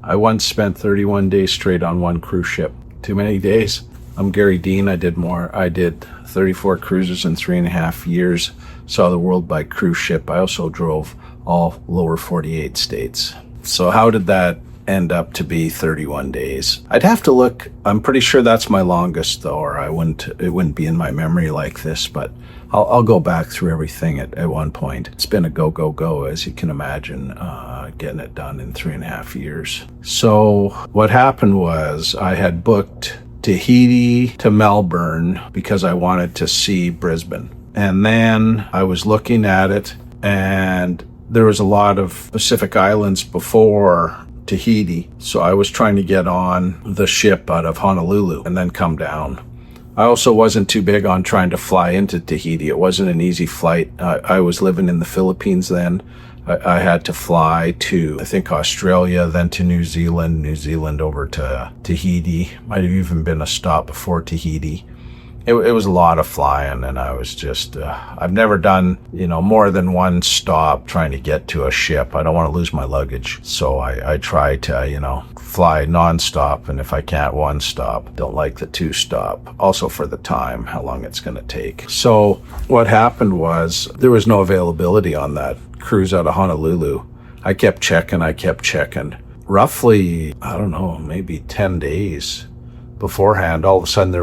I once spent 31 days straight on one cruise ship. Too many days. I'm Gary Dean. I did more. I did 34 cruises in 3.5 years. Saw the world by cruise ship. I also drove all lower 48 states. So how did that end up to be 31 days? I'd have to look. I'm pretty sure that's my longest though, or it wouldn't be in my memory like this, but I'll go back through everything at one point. It's been a go, as you can imagine, getting it done in 3.5 years. So what happened was I had booked Tahiti to Melbourne because I wanted to see Brisbane. And then I was looking at it, and there was a lot of Pacific Islands before Tahiti. So I was trying to get on the ship out of Honolulu and then come down. I also wasn't too big on trying to fly into Tahiti. It wasn't an easy flight. I was living in the Philippines then. I had to fly to, I think, Australia, then to New Zealand over to Tahiti. Might have even been a stop before Tahiti. It was a lot of flying, and I was just, I've never done, more than one stop trying to get to a ship. I don't want to lose my luggage. So I try to, fly nonstop, and if I can't one stop, don't like the two stop. Also for the time, how long it's going to take. So what happened was there was no availability on that cruise out of Honolulu. I kept checking. Roughly, I don't know, maybe 10 days beforehand, all of a sudden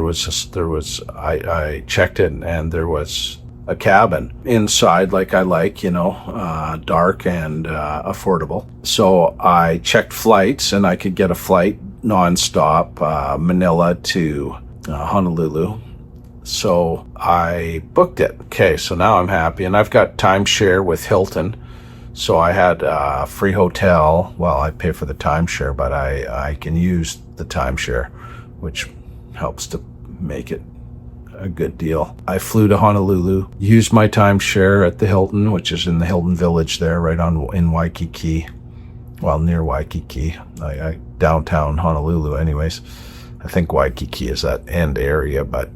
I checked it, and there was a cabin inside, like I like, dark and affordable. So I checked flights, and I could get a flight nonstop, Manila to Honolulu. So I booked it. Okay, so now I'm happy, and I've got timeshare with Hilton. So I had a free hotel. Well, I pay for the timeshare, but I can use the timeshare, which helps to make it a good deal. I flew to Honolulu, used my timeshare at the Hilton, which is in the Hilton Village there, right in Waikiki. Well, near Waikiki, downtown Honolulu anyways. I think Waikiki is that end area, but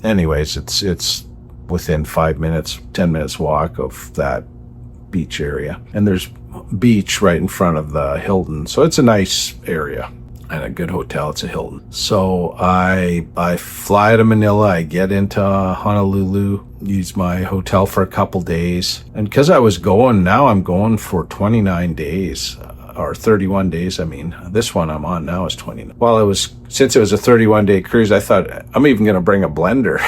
anyways, it's within 10 minutes walk of that beach area. And there's beach right in front of the Hilton, so it's a nice area. And a good hotel. It's a Hilton. So I fly to Manila. I get into Honolulu, use my hotel for a couple days. And because I'm going for 29 days, or 31 days. I mean, this one I'm on now is 29. Well, since it was a 31-day cruise, I thought I'm even going to bring a blender.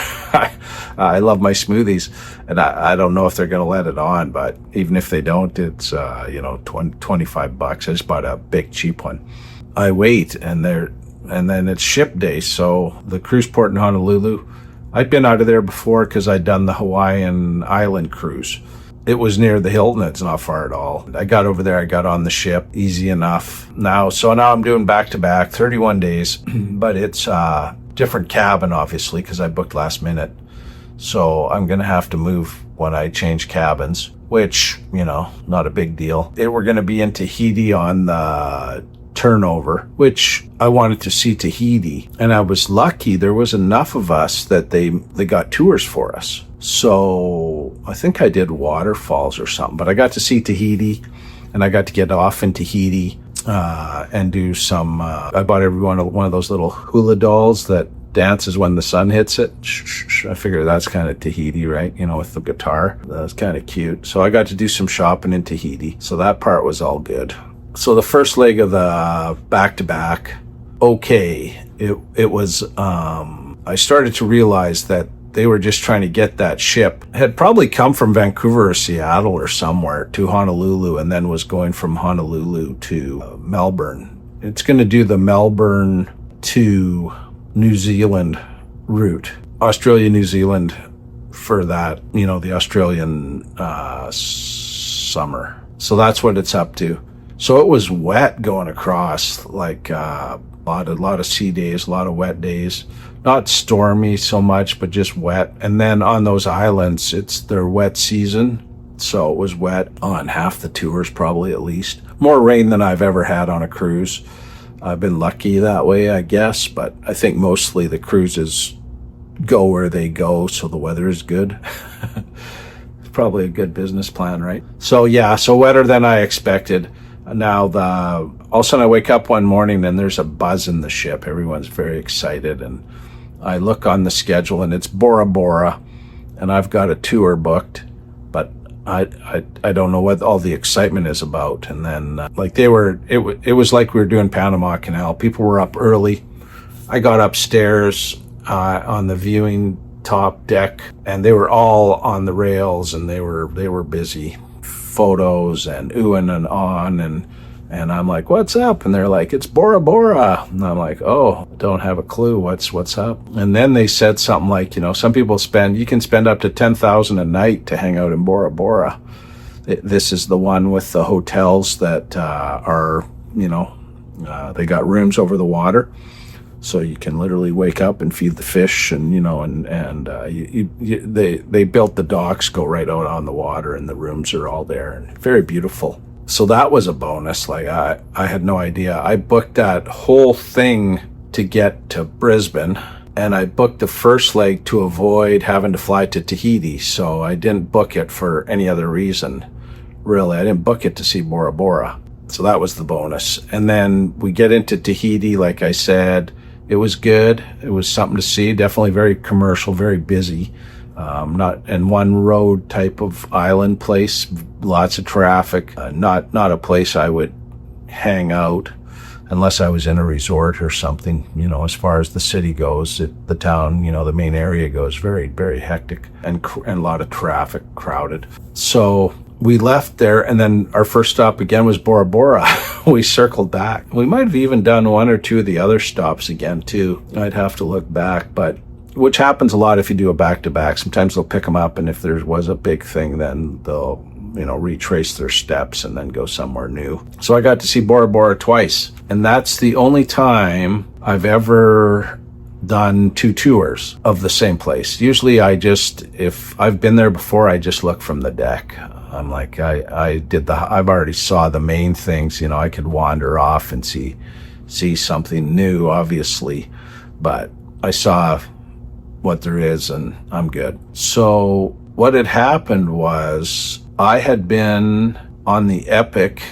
I love my smoothies, and I don't know if they're going to let it on, but even if they don't, it's, $25. I just bought a big cheap one. I wait, and then it's ship day. So the cruise port in Honolulu, I'd been out of there before because I'd done the Hawaiian Island cruise. It was near the Hilton. It's not far at all. I got over there. I got on the ship. Easy enough. Now I'm doing back-to-back, 31 days, but it's a different cabin, obviously, because I booked last minute. So I'm going to have to move when I change cabins, which, not a big deal. We're going to be in Tahiti on the turnover, which I wanted to see Tahiti, and I was lucky there was enough of us that they got tours for us. So I think I did waterfalls or something, but I got to see Tahiti, and I got to get off in Tahiti and do some I bought everyone one of those little hula dolls that dances when the sun hits it. I figure that's kind of Tahiti, right? With the guitar. That was kind of cute. So I got to do some shopping in Tahiti, so that part was all good. So the first leg of the back-to-back, okay, it was, I started to realize that they were just trying to get that ship. It had probably come from Vancouver or Seattle or somewhere to Honolulu, and then was going from Honolulu to Melbourne. It's going to do the Melbourne to New Zealand route. Australia, New Zealand for that, the Australian summer. So that's what it's up to. So it was wet going across, like a lot of sea days, a lot of wet days. Not stormy so much, but just wet. And then on those islands, it's their wet season. So it was wet on half the tours, probably at least. More rain than I've ever had on a cruise. I've been lucky that way, I guess. But I think mostly the cruises go where they go, so the weather is good. It's probably a good business plan, right? So yeah, so wetter than I expected. Now all of a sudden I wake up one morning and there's a buzz in the ship. Everyone's very excited, and I look on the schedule and it's Bora Bora, and I've got a tour booked, but I don't know what all the excitement is about. And then it was like we were doing Panama Canal. People were up early. I got upstairs on the viewing top deck, and they were all on the rails, and they were busy. Photos and oohing and on, and I'm like, what's up? And they're like, it's Bora Bora. And I'm like, oh, don't have a clue what's up. And then they said something like, some people you can spend up to $10,000 a night to hang out in Bora Bora. This is the one with the hotels that are, they got rooms over the water. So you can literally wake up and feed the fish, and they built the docks, go right out on the water, and the rooms are all there, and very beautiful. So that was a bonus. Like I had no idea. I booked that whole thing to get to Brisbane, and I booked the first leg to avoid having to fly to Tahiti. So I didn't book it for any other reason. Really, I didn't book it to see Bora Bora. So that was the bonus. And then we get into Tahiti, like I said. It was good. It was something to see. Definitely very commercial, very busy. Not in one road type of island place. Lots of traffic. Not a place I would hang out unless I was in a resort or something. As far as the city goes, the town, the main area goes, very, very hectic and a lot of traffic, crowded. So we left there, and then our first stop again was Bora Bora. We circled back. We might have even done one or two of the other stops again too. I'd have to look back, which happens a lot if you do a back-to-back. Sometimes they'll pick them up, and if there was a big thing, then they'll retrace their steps and then go somewhere new. So I got to see Bora Bora twice, and that's the only time I've ever done two tours of the same place. Usually if I've been there before, I just look from the deck. I'm like, I've already saw the main things, I could wander off and see something new, obviously, but I saw what there is and I'm good. So what had happened was I had been on the Epic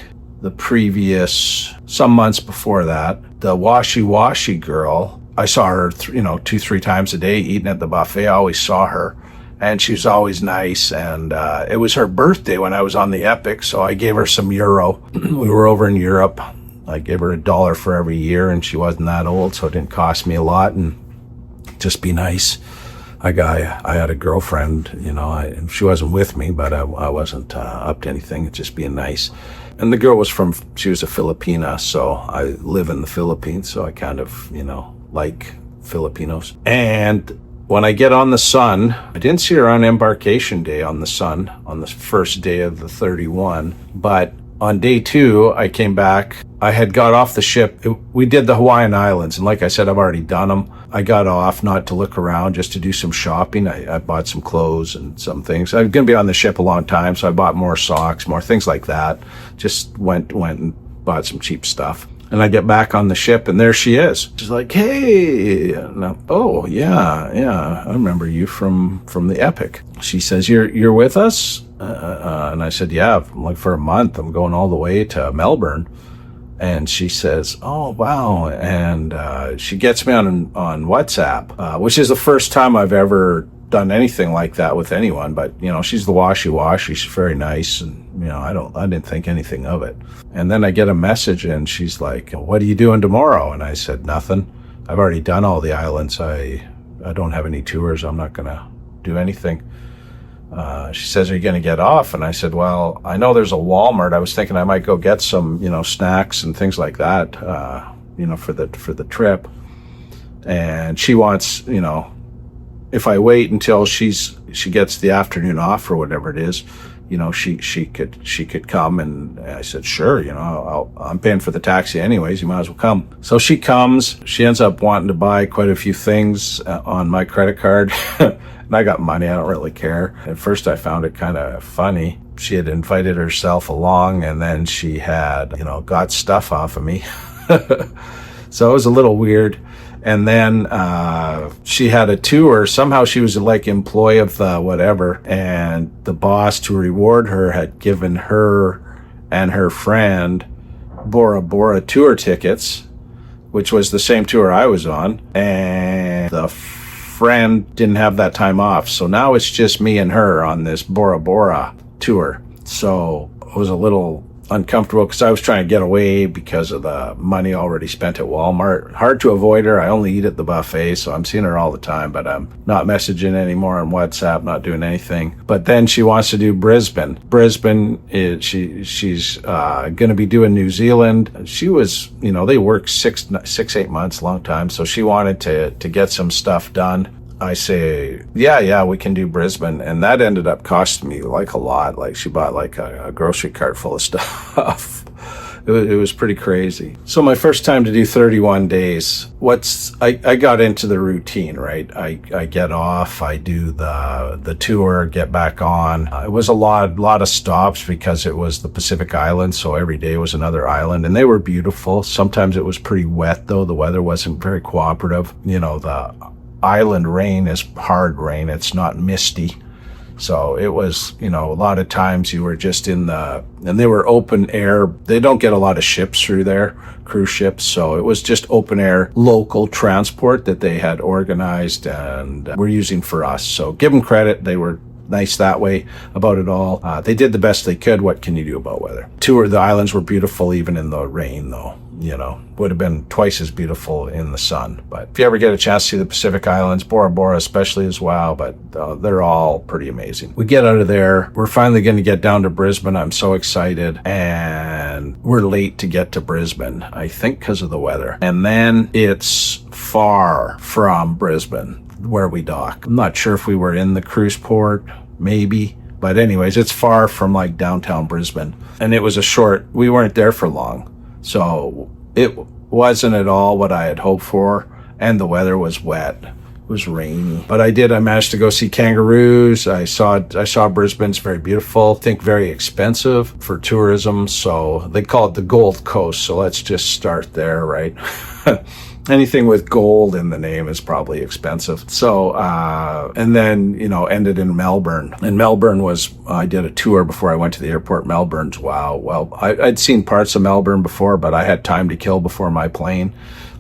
the previous, some months before that. The Washi girl, I saw her, 2-3 times a day eating at the buffet. I always saw her. And she was always nice, and it was her birthday when I was on the Epic, so I gave her some euro. We were over in Europe. I gave her $1 for every year, and she wasn't that old, so it didn't cost me a lot, and just be nice. I had a girlfriend, she wasn't with me, but I wasn't up to anything, just being nice. And the girl she was a Filipina, so I live in the Philippines, so I kind of, like Filipinos. And when I get on the Sun, I didn't see her on embarkation day on the Sun, on the first day of the 31, but on day 2, I came back. I had got off the ship. We did the Hawaiian Islands, and like I said, I've already done them. I got off not to look around, just to do some shopping. I bought some clothes and some things. I'm going to be on the ship a long time, so I bought more socks, more things like that. Just went and bought some cheap stuff. And I get back on the ship, and there she is. She's like, hey. Oh, yeah, I remember you from the Epic. She says, you're with us? And I said, yeah, like for a month. I'm going all the way to Melbourne. And she says, oh, wow. And she gets me on WhatsApp, which is the first time I've ever done anything like that with anyone, but she's the Washi. She's very nice, and I didn't think anything of it. And then I get a message, and she's like, what are you doing tomorrow? And I said, nothing. I've already done all the islands. I don't have any tours. I'm not gonna do anything. She says, are you gonna get off? And I said, well, I know there's a Walmart. I was thinking I might go get some snacks and things like that for the trip. And she wants if I wait until she gets the afternoon off or whatever it is, she could come. And I said, sure, I'm paying for the taxi anyways, you might as well come. So she comes. She ends up wanting to buy quite a few things on my credit card. And I got money, I don't really care. At first I found it kind of funny. She had invited herself along, and then she had, got stuff off of me. So it was a little weird. And then she had a tour. Somehow she was like employee of the whatever, and the boss, to reward her, had given her and her friend Bora tour tickets, which was the same tour I was on, and the friend didn't have that time off. So now it's just me and her on this Bora tour. So it was a little uncomfortable because I was trying to get away because of the money already spent at Walmart. Hard to avoid her. I only eat at the buffet, so I'm seeing her all the time, but I'm not messaging anymore on WhatsApp, not doing anything. But then she wants to do Brisbane. She's going to be doing New Zealand. She was, they work 8 months, long time. So she wanted to get some stuff done. I say, yeah, we can do Brisbane. And that ended up costing me like a lot. Like she bought like a grocery cart full of stuff. It was pretty crazy. So my first time to do 31 days, I got into the routine, right? I get off, I do the tour, get back on. It was a lot of stops because it was the Pacific Islands. So every day was another island and they were beautiful. Sometimes it was pretty wet though. The weather wasn't very cooperative. The island rain is hard rain. It's not misty. So it was, a lot of times you were just and they were open air. They don't get a lot of ships through there, cruise ships. So it was just open air local transport that they had organized and were using for us. So give them credit. They were nice that way about it all. They did the best they could. What can you do about weather? The islands were beautiful even in the rain though. Would have been twice as beautiful in the sun. But if you ever get a chance to see the Pacific Islands, Bora especially as well, but they're all pretty amazing. We get out of there. We're finally going to get down to Brisbane. I'm so excited. And we're late to get to Brisbane, I think because of the weather. And then it's far from Brisbane where we dock. I'm not sure if we were in the cruise port, maybe. But anyways, it's far from like downtown Brisbane. And it was we weren't there for long. So it wasn't at all what I had hoped for, and the weather was wet. It was rainy. But I managed to go see kangaroos. I saw Brisbane. It's very beautiful. I think very expensive for tourism. So they call it the Gold Coast. So let's just start there, right? Anything with gold in the name is probably expensive. So, and then, ended in Melbourne. And Melbourne I did a tour before I went to the airport. Melbourne's, wow. Well, I'd seen parts of Melbourne before, but I had time to kill before my plane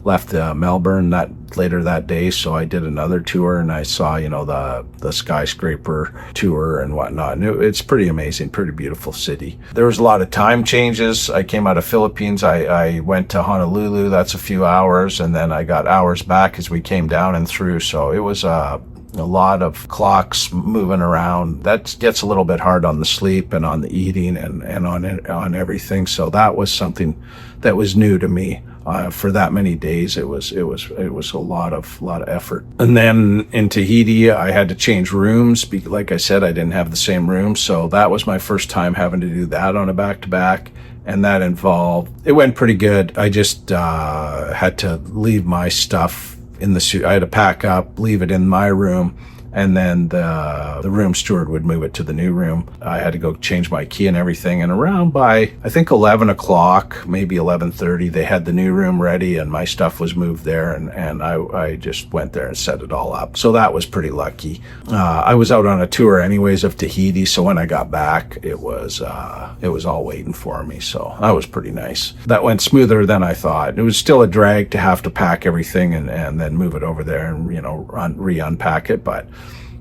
left Melbourne later that day. So I did another tour and I saw, the skyscraper tour and whatnot. And it's pretty amazing, pretty beautiful city. There was a lot of time changes. I came out of Philippines. I went to Honolulu. That's a few hours. And then I got hours back as we came down and through. So it was a lot of clocks moving around. That gets a little bit hard on the sleep and on the eating and on everything. So that was something that was new to me. For that many days, it was a lot of effort. And then in Tahiti, I had to change rooms. Like I said, I didn't have the same room, so that was my first time having to do that on a back-to-back. And that it went pretty good. I just had to leave my stuff in the suit. I had to pack up, leave it in my room, and then the room steward would move it to the new room. I had to go change my key and everything. And around by, I think 11 o'clock, maybe 11:30, they had the new room ready and my stuff was moved there. And I just went there and set it all up. So that was pretty lucky. I was out on a tour anyways of Tahiti. So when I got back, it was all waiting for me. So that was pretty nice. That went smoother than I thought. It was still a drag to have to pack everything and then move it over there and, re-unpack it. But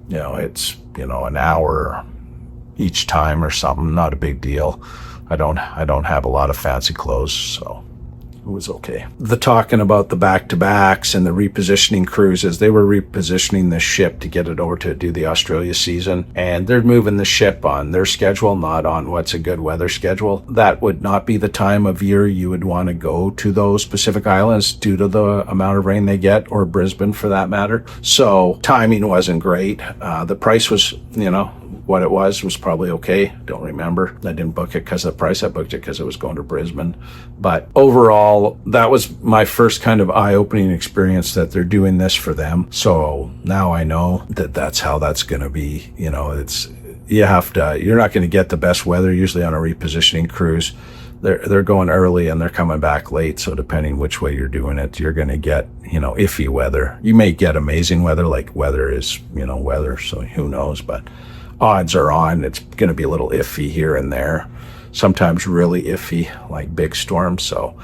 it's, an hour each time or something, not a big deal. I don't have a lot of fancy clothes, so it was okay. The talking about the back-to-backs and the repositioning cruises, they were repositioning the ship to get it over to do the Australia season, and they're moving the ship on their schedule, not on what's a good weather schedule. That would not be the time of year you would want to go to those Pacific Islands due to the amount of rain they get, or Brisbane for that matter. So timing wasn't great. The price was, what it was probably okay. Don't remember. I didn't book it because of the price. I booked it because it was going to Brisbane. But overall, that was my first kind of eye-opening experience that they're doing this for them. So now I know that that's how that's going to be. You're not going to get the best weather usually on a repositioning cruise. They're going early and they're coming back late. So depending which way you're doing it, you're going to get, iffy weather. You may get amazing weather, like weather is, weather. So who knows, but odds are on it's going to be a little iffy here and there. sometimes really iffy, like big storms. So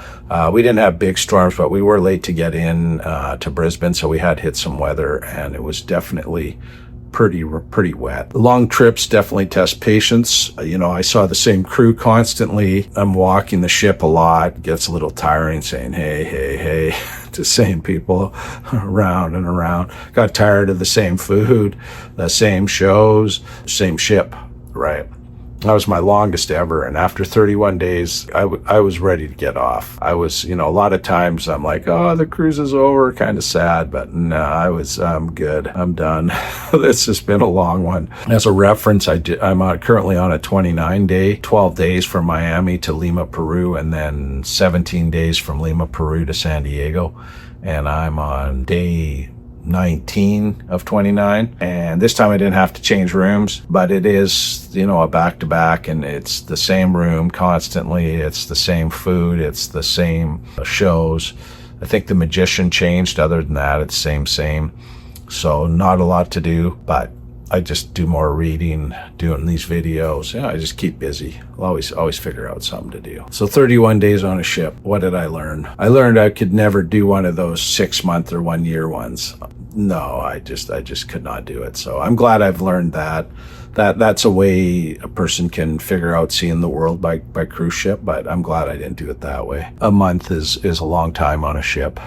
we didn't have big storms, but we were late to get in to Brisbane, so we had hit some weather, and it was definitely pretty wet. Long trips definitely test patience. I saw the same crew constantly. I'm walking the ship a lot. Gets a little tiring saying, hey, to same people around and around. Got tired of the same food, the same shows, same ship, right? That was my longest ever. And after 31 days, I was ready to get off. I was, a lot of times I'm like, oh, the cruise is over, kind of sad. But no, I'm good. I'm done. This has been a long one. As a reference, I'm currently on a 29-day, 12 days from Miami to Lima, Peru, and then 17 days from Lima, Peru to San Diego. And I'm on day 19 of 29, and this time I didn't have to change rooms, but it is, a back-to-back, and it's the same room constantly, it's the same food, it's the same shows. I think the magician changed. Other than that, it's same, so not a lot to do, but I just do more reading, doing these videos. I just keep busy. I'll always figure out something to do. So 31 days on a ship. What did I learn? I learned I could never do one of those 6-month or 1-year ones. No, I just could not do it. So I'm glad I've learned that. That's a way a person can figure out seeing the world by cruise ship, but I'm glad I didn't do it that way. A month is a long time on a ship.